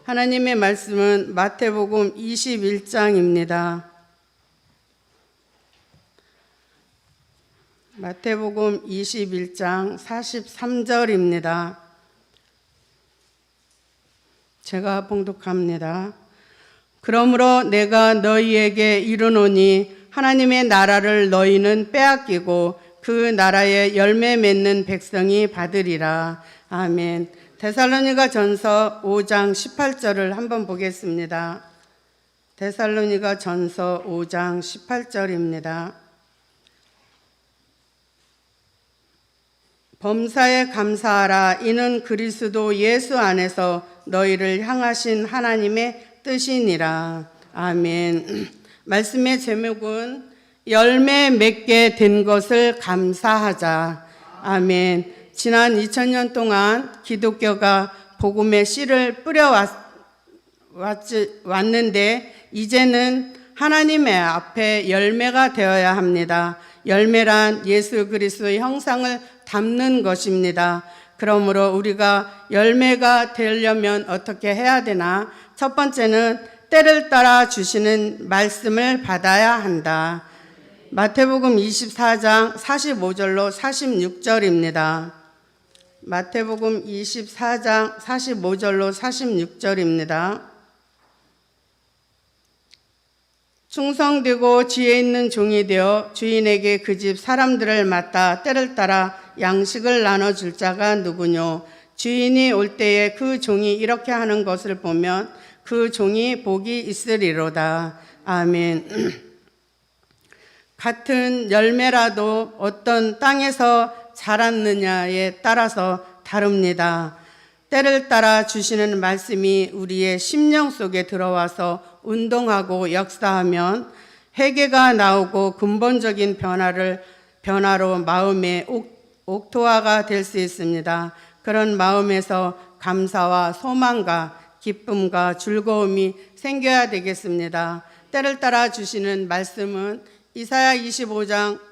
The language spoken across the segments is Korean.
하나님의 말씀은 마태복음 21장입니다. 마태복음 21장 43절입니다. 제가 봉독합니다. 그러므로 내가 너희에게 이르노니 하나님의 나라를 너희는 빼앗기고 그 나라의 열매 맺는 백성이 받으리라. 아멘. 데살로니가 전서 5장 18절을 한번 보겠습니다. 데살로니가 전서 5장 18절입니다. 범사에 감사하라. 이는 그리스도 예수 안에서 너희를 향하신 하나님의 뜻이니라. 아멘. 말씀의 제목은 열매 맺게 된 것을 감사하자. 아멘. 지난 2000년 동안 기독교가 복음의 씨를 뿌려왔는데 이제는 하나님의 앞에 열매가 되어야 합니다. 열매란 예수 그리스도의 형상을 담는 것입니다. 그러므로 우리가 열매가 되려면 어떻게 해야 되나? 첫 번째는 때를 따라 주시는 말씀을 받아야 한다. 마태복음 24장 45절로 46절입니다. 마태복음 24장 45절로 46절입니다. 충성되고 지혜 있는 종이 되어 주인에게 그 집 사람들을 맡아 때를 따라 양식을 나눠줄 자가 누구뇨? 주인이 올 때에 그 종이 이렇게 하는 것을 보면 그 종이 복이 있으리로다. 아멘. 같은 열매라도 어떤 땅에서 자랐느냐에 따라서 다릅니다. 때를 따라 주시는 말씀이 우리의 심령 속에 들어와서 운동하고 역사하면 회개가 나오고 근본적인 변화로 마음의 옥토화가 될 수 있습니다. 그런 마음에서 감사와 소망과 기쁨과 즐거움이 생겨야 되겠습니다. 때를 따라 주시는 말씀은 이사야 25장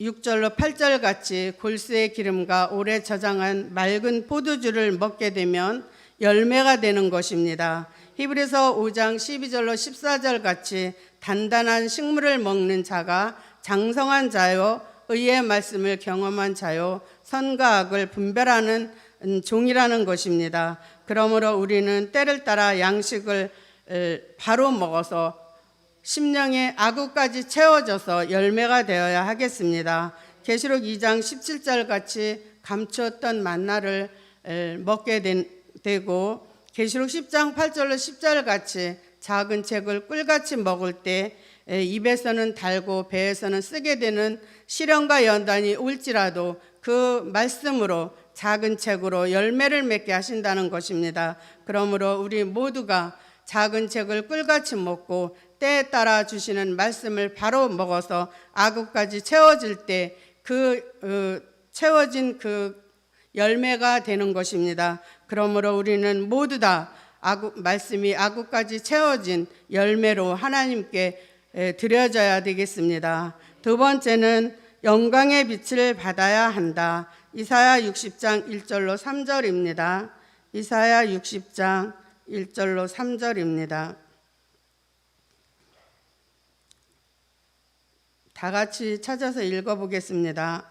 6절로 8절 같이 골수의 기름과 오래 저장한 맑은 포도주를 먹게 되면 열매가 되는 것입니다. 히브리서 5장 12절로 14절 같이 단단한 식물을 먹는 자가 장성한 자요 의의 말씀을 경험한 자요 선과 악을 분별하는 종이라는 것입니다. 그러므로 우리는 때를 따라 양식을 바로 먹어서 심령의 아구까지 채워져서 열매가 되어야 하겠습니다. 계시록 2장 17절 같이 감추었던 만나를 먹게 되고 계시록 10장 8절로 10절 같이 작은 책을 꿀같이 먹을 때 입에서는 달고 배에서는 쓰게 되는 시련과 연단이 올지라도 그 말씀으로 작은 책으로 열매를 맺게 하신다는 것입니다. 그러므로 우리 모두가 작은 책을 꿀같이 먹고 때에 따라 주시는 말씀을 바로 먹어서 아구까지 채워질 때 채워진 그 열매가 되는 것입니다. 그러므로 우리는 모두 다 말씀이 아구까지 채워진 열매로 하나님께 드려져야 되겠습니다. 두 번째는 영광의 빛을 받아야 한다. 이사야 60장 1절로 3절입니다. 이사야 60장 1절로 3절입니다. 다 같이 찾아서 읽어보겠습니다.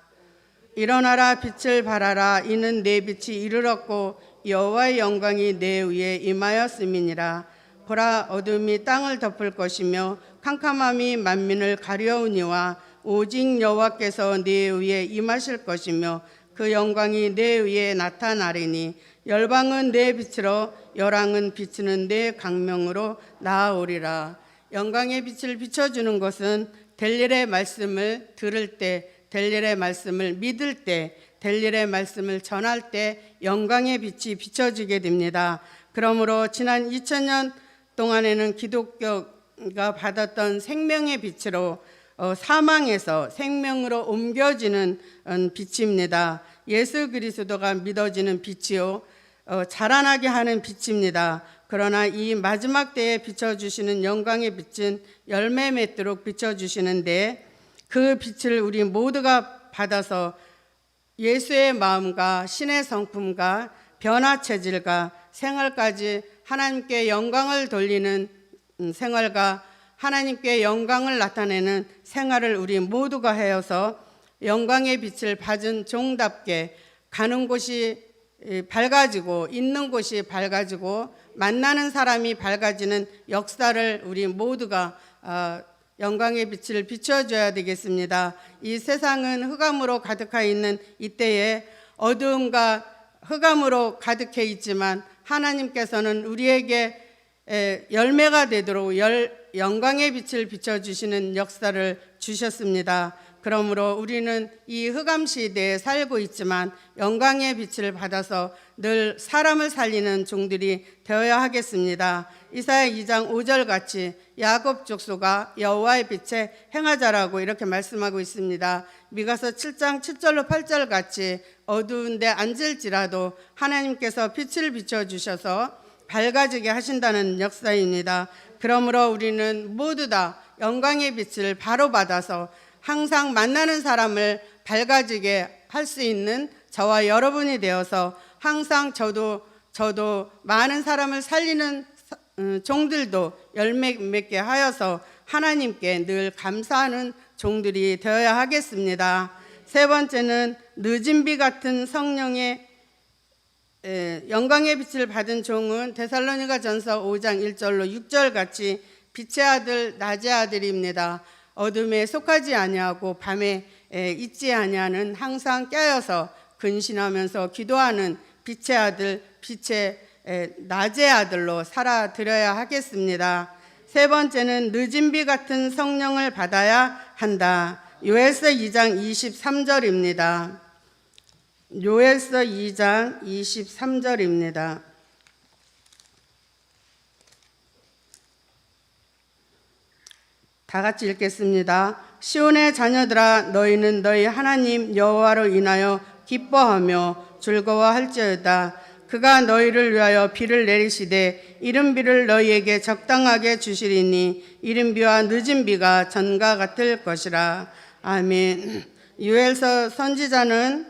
일어나라 빛을 발하라. 이는 내 빛이 이르렀고 여호와의 영광이 내 위에 임하였음이니라. 보라, 어둠이 땅을 덮을 것이며 캄캄함이 만민을 가려우니와 오직 여호와께서 내 위에 임하실 것이며 그 영광이 내 위에 나타나리니 열방은 내 빛으로 열왕은 비추는 내 광명으로 나아오리라. 영광의 빛을 비춰주는 것은 될 일의 말씀을 들을 때, 될 일의 말씀을 믿을 때, 될 일의 말씀을 전할 때 영광의 빛이 비춰지게 됩니다. 그러므로 지난 2000년 동안에는 기독교가 받았던 생명의 빛으로 사망에서 생명으로 옮겨지는 빛입니다. 예수 그리스도가 믿어지는 빛이요 자라나게 하는 빛입니다. 그러나 이 마지막 때에 비춰주시는 영광의 빛은 열매 맺도록 비춰주시는데 그 빛을 우리 모두가 받아서 예수의 마음과 신의 성품과 변화 체질과 생활까지 하나님께 영광을 돌리는 생활과 하나님께 영광을 나타내는 생활을 우리 모두가 하여서 영광의 빛을 받은 종답게 가는 곳이 밝아지고 있는 곳이 밝아지고 만나는 사람이 밝아지는 역사를 우리 모두가 영광의 빛을 비춰줘야 되겠습니다. 이 세상은 흑암으로 가득해 있는 이때에 어두움과 흑암으로 가득해 있지만 하나님께서는 우리에게 열매가 되도록 영광의 빛을 비춰주시는 역사를 주셨습니다. 그러므로 우리는 이 흑암 시대에 살고 있지만 영광의 빛을 받아서 늘 사람을 살리는 종들이 되어야 하겠습니다. 이사야 2장 5절 같이 야곱 족속아 여호와의 빛에 행하자라고 이렇게 말씀하고 있습니다. 미가서 7장 7절로 8절 같이 어두운데 앉을지라도 하나님께서 빛을 비춰주셔서 밝아지게 하신다는 역사입니다. 그러므로 우리는 모두 다 영광의 빛을 바로 받아서 항상 만나는 사람을 밝아지게 할 수 있는 저와 여러분이 되어서 항상 저도 많은 사람을 살리는 종들도 열매 맺게 하여서 하나님께 늘 감사하는 종들이 되어야 하겠습니다. 세 번째는 늦은 비 같은 성령의 영광의 빛을 받은 종은 데살로니가전서 5장 1절로 6절 같이 빛의 아들 낮의 아들입니다. 어둠에 속하지 아니하고 밤에 있지 아니하는 항상 깨어서 근신하면서 기도하는 빛의 아들 빛의 낮의 아들로 살아드려야 하겠습니다. 세 번째는 늦은 비 같은 성령을 받아야 한다. 요엘서 2장 23절입니다. 요엘서 2장 23절입니다. 다 같이 읽겠습니다. 시온의 자녀들아 너희는 너희 하나님 여호와로 인하여 기뻐하며 즐거워할지어다. 그가 너희를 위하여 비를 내리시되 이른 비를 너희에게 적당하게 주시리니 이른 비와 늦은 비가 전과 같을 것이라. 아멘. 요엘 선지자는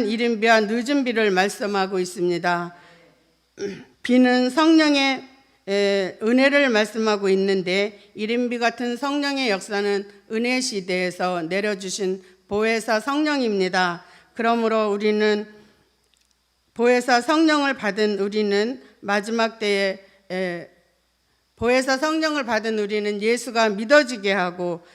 이른 비와 늦은 비를 말씀하고 있습니다. 비는 성령의 은혜를 말씀하고 있는데 이른 비 같은 성령의 역사는 은혜 시대에서 내려주신 보혜사 성령입니다. 그러므로 우리는 보혜사 성령을 받은 우리는 마지막 때에 보혜사 성령을 받은 우리는 예수가 믿어지게 하고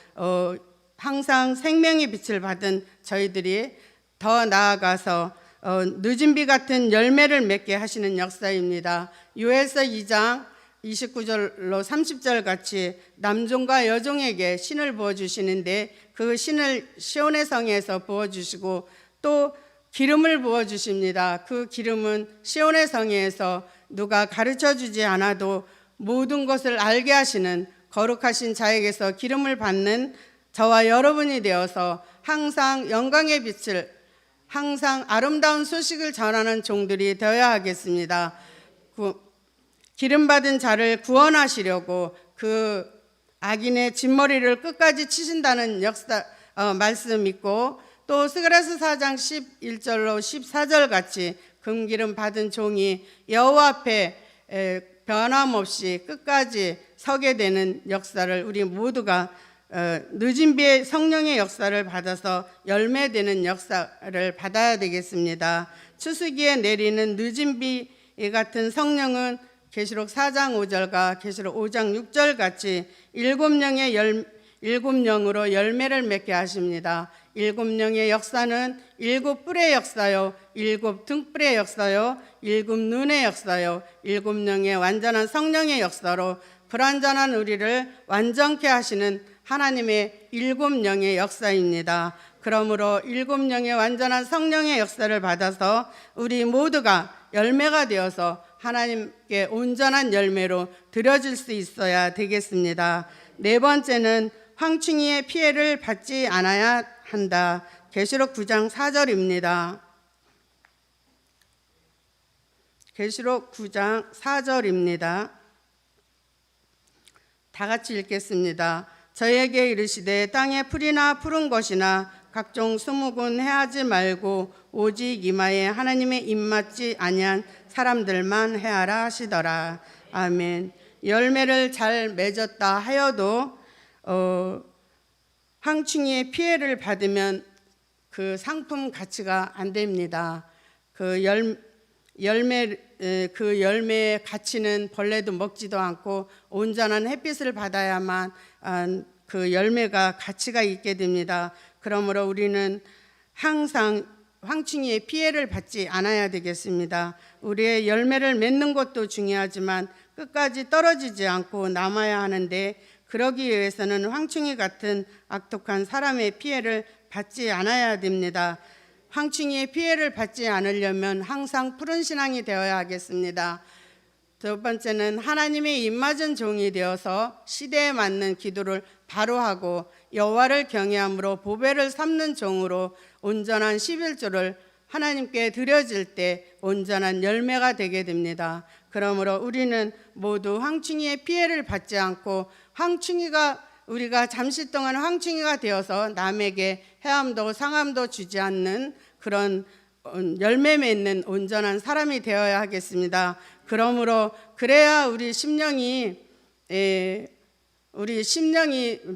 항상 생명의 빛을 받은 저희들이 더 나아가서 늦은 비 같은 열매를 맺게 하시는 역사입니다. 요엘서 2장 29절로 30절 같이 남종과 여종에게 신을 부어주시는데 그 신을 시온의 성에서 부어주시고 또 기름을 부어주십니다. 그 기름은 시온의 성에서 누가 가르쳐주지 않아도 모든 것을 알게 하시는 거룩하신 자에게서 기름을 받는 저와 여러분이 되어서 항상 영광의 빛을 항상 아름다운 소식을 전하는 종들이 되어야 하겠습니다. 기름받은 자를 구원하시려고 그 악인의 진머리를 끝까지 치신다는 말씀 있고 또 스가랴서 4장 11절로 14절 같이 금기름 받은 종이 여호와 앞에 변함없이 끝까지 서게 되는 역사를 우리 모두가 늦은 비의 성령의 역사를 받아서 열매되는 역사를 받아야 되겠습니다. 추수기에 내리는 늦은 비 같은 성령은 계시록 4장 5절과 계시록 5장 6절 같이 일곱 영으로 열매를 맺게 하십니다. 일곱 영의 역사는 일곱 뿔의 역사요, 일곱 등불의 역사요, 일곱 눈의 역사요, 일곱 영의 완전한 성령의 역사로 불완전한 우리를 완전케 하시는 하나님의 일곱 영의 역사입니다. 그러므로 일곱 영의 완전한 성령의 역사를 받아서 우리 모두가 열매가 되어서 하나님께 온전한 열매로 드려질 수 있어야 되겠습니다. 네 번째는 황충이의 피해를 받지 않아야 한다. 계시록 9장 4절입니다. 계시록 9장 4절입니다. 다 같이 읽겠습니다. 저에게 이르시되 땅에 풀이나 푸른 것이나 각종 수목은 해하지 말고 오직 이마에 하나님의 입맞지 아니한 사람들만 해하라 하시더라. 아멘. 열매를 잘 맺었다 하여도 황충이의 피해를 받으면 그 상품 가치가 안 됩니다. 그 열매의 가치는 벌레도 먹지도 않고 온전한 햇빛을 받아야만 그 열매가 가치가 있게 됩니다. 그러므로 우리는 항상 황충이의 피해를 받지 않아야 되겠습니다. 우리의 열매를 맺는 것도 중요하지만 끝까지 떨어지지 않고 남아야 하는데, 그러기 위해서는 황충이 같은 악독한 사람의 피해를 받지 않아야 됩니다. 황충이의 피해를 받지 않으려면 항상 푸른 신앙이 되어야 하겠습니다. 두 번째는 하나님의 입맞은 종이 되어서 시대에 맞는 기도를 바로 하고 여호와를 경외함으로 보배를 삼는 종으로 온전한 11조를 하나님께 드려질 때 온전한 열매가 되게 됩니다. 그러므로 우리는 모두 황충이의 피해를 받지 않고 우리가 잠시 동안 황충이가 되어서 남에게 해함도 상함도 주지 않는 그런 열매 맺는 온전한 사람이 되어야 하겠습니다. 그러므로 그래야 우리 심령이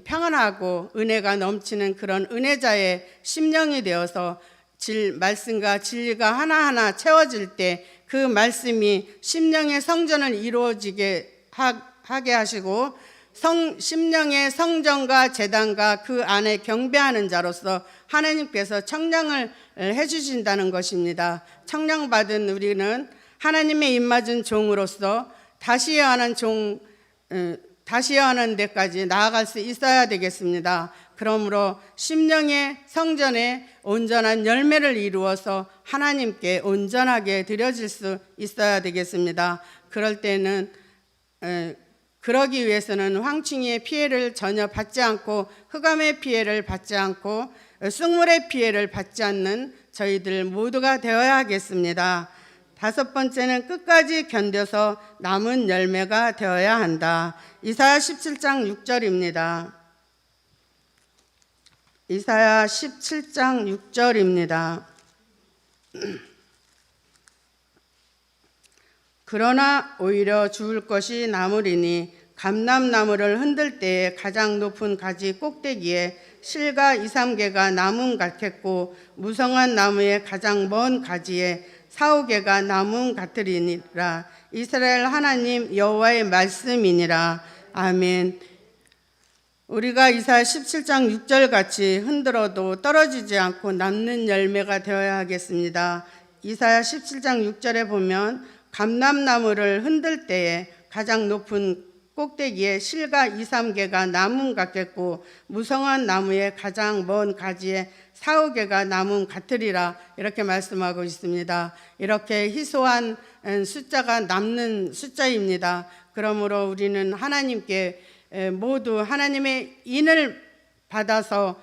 평안하고 은혜가 넘치는 그런 은혜자의 심령이 되어서 말씀과 진리가 하나하나 채워질 때 그 말씀이 심령의 성전을 이루어지게 하게 하시고 심령의 성전과 제단과 그 안에 경배하는 자로서 하나님께서 청량을 해주신다는 것입니다. 청량받은 우리는 하나님의 입맞은 종으로서 다시야 하는 데까지 나아갈 수 있어야 되겠습니다. 그러므로 심령의 성전에 온전한 열매를 이루어서 하나님께 온전하게 드려질 수 있어야 되겠습니다. 그럴 때는 그러기 위해서는 황충이의 피해를 전혀 받지 않고 흑암의 피해를 받지 않고 쑥물의 피해를 받지 않는 저희들 모두가 되어야 하겠습니다. 다섯 번째는 끝까지 견뎌서 남은 열매가 되어야 한다. 이사야 17장 6절입니다. 이사야 17장 6절입니다. 그러나 오히려 주울 것이 남으리니 감람나무를 흔들 때에 가장 높은 가지 꼭대기에 실과 2, 3개가 나무 같겠고 무성한 나무의 가장 먼 가지에 4, 5개가 나무 같으리니라. 이스라엘 하나님 여호와의 말씀이니라. 아멘. 우리가 이사야 17장 6절 같이 흔들어도 떨어지지 않고 남는 열매가 되어야 하겠습니다. 이사야 17장 6절에 보면 감람나무를 흔들 때에 가장 높은 꼭대기에 실과 2, 3개가 나무 같겠고 무성한 나무의 가장 먼 가지에 4, 5개가 나무 같으리라, 이렇게 말씀하고 있습니다. 이렇게 희소한 숫자가 남는 숫자입니다. 그러므로 우리는 하나님께 모두 하나님의 인을 받아서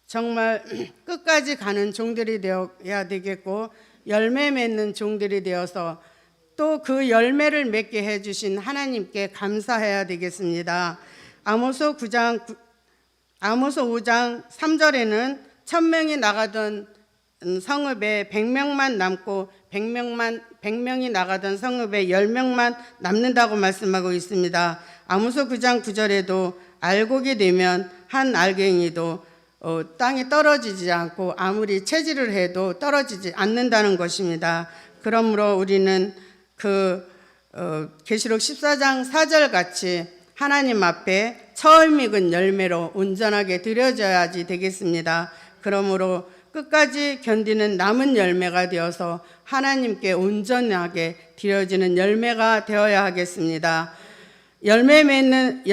정말 끝까지 가는 종들이 되어야 되겠고 열매 맺는 종들이 되어서 또 그 열매를 맺게 해주신 하나님께 감사해야 되겠습니다. 아모스 5장 3절에는 1000명이 나가던 성읍에 100명만 남고 100명이 나가던 성읍에 10명만 남는다고 말씀하고 있습니다. 아모스 9장 9절에도 알곡이 되면 한 알갱이도 땅에 떨어지지 않고 아무리 채질을 해도 떨어지지 않는다는 것입니다. 그러므로 우리는 계시록 14장 4절 같이 하나님 앞에 처음 익은 열매로 온전하게 드려져야지 되겠습니다. 그러므로 끝까지 견디는 남은 열매가 되어서 하나님께 온전하게 드려지는 열매가 되어야 하겠습니다. 열매는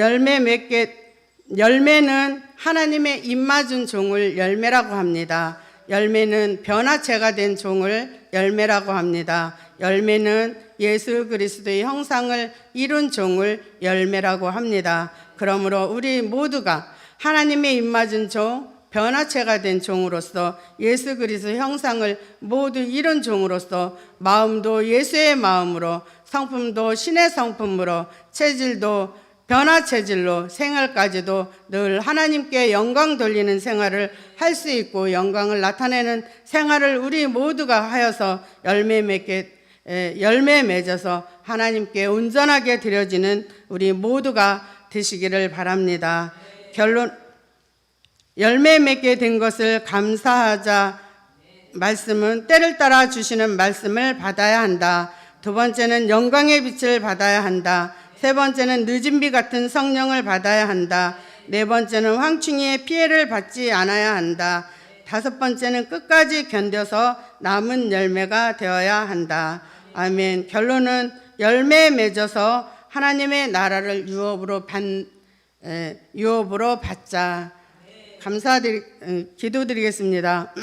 하나님의 입맞은 종을 열매라고 합니다. 열매는 변화체가 된 종을 열매라고 합니다. 열매는 예수 그리스도의 형상을 이룬 종을 열매라고 합니다. 그러므로 우리 모두가 하나님의 입맞은 종, 변화체가 된 종으로서 예수 그리스도 형상을 모두 이룬 종으로서 마음도 예수의 마음으로, 성품도 신의 성품으로, 체질도 변화 체질로 생활까지도 늘 하나님께 영광 돌리는 생활을 할 수 있고 영광을 나타내는 생활을 우리 모두가 하여서 열매 맺어서 하나님께 온전하게 드려지는 우리 모두가 되시기를 바랍니다. 결론, 열매 맺게 된 것을 감사하자 말씀은 때를 따라 주시는 말씀을 받아야 한다. 두 번째는 영광의 빛을 받아야 한다. 세 번째는 늦은 비 같은 성령을 받아야 한다. 네 번째는 황충이의 피해를 받지 않아야 한다. 다섯 번째는 끝까지 견뎌서 남은 열매가 되어야 한다. 아멘. 결론은 열매 맺어서 하나님의 나라를 유업으로 받자. 기도드리겠습니다.